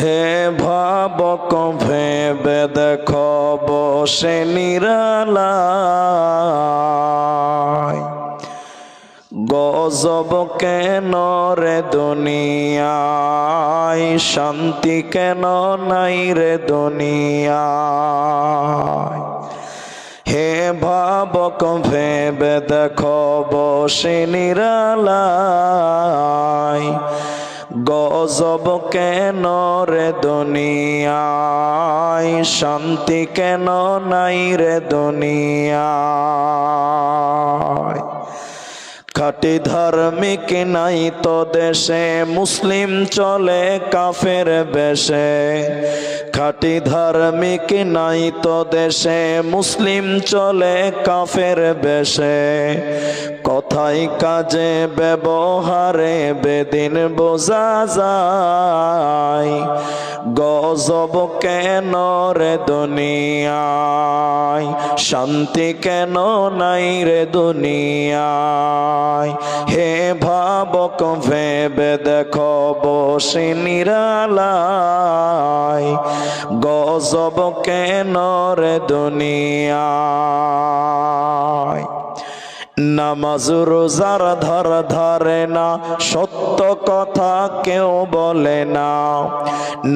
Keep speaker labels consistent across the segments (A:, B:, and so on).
A: হে ভাবক ভেবে দেখো বসে নিরালায়, গজব কেন রে দুনিয়ায়, শান্তি কেন নাই রে দুনিয়ায়। হে ভাবক ভেবে দেখো বসে নিরালায়, গজব কেন রে দুনিয়ায়, শান্তি কেন নাই রে দুনিয়ায়। খাঁটি ধার্মিক নাই তো দেশে, মুসলিম চলে কাফের বেশে। খাঁটি ধার্মিক নাই তো দেশে, মুসলিম চলে কাফের বেশে। কথায় কাজে ব্যবহারে বেদিন বোঝা যায়, গজব কেন রে দুনিয়ায়, শান্তি কেন নাই রে দুনিয়ায়। হে ভাবক ভেবে দেখো বসে নিরালায়, গজব কেন রে দুনিয়ায়। নামাজ রোজার ধারে না, সত্য কথা কেউ বলে না।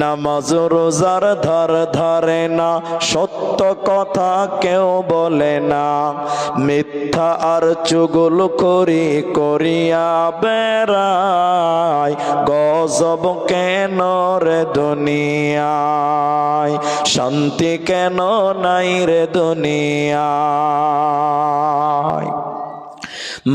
A: নামাজ রোজার ধারে না, সত্য কথা কেউ বলে না। মিথ্যা আর চুগলখড়ি করিয়া বেড়ায়, গজব কেন রে দুনিয়ায়, শান্তি কেন নাই রে দুনিয়ায়।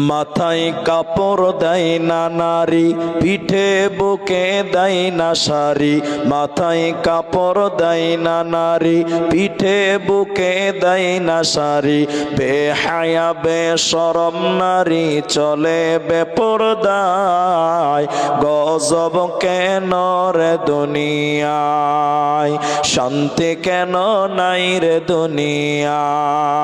A: মাথায় কাপড় দেয় না নারী, পিঠে বুকে দেয় না শাড়ি। মাথায় কাপড় দেয় না নারী, পিঠে বুকে দেয় না শাড়ি। বেহায়া বেশরম নারী চলে বেপরদায়, গজব কেন রে দুনিয়ায়, শান্তি কেন নাই রে দুনিয়ায়।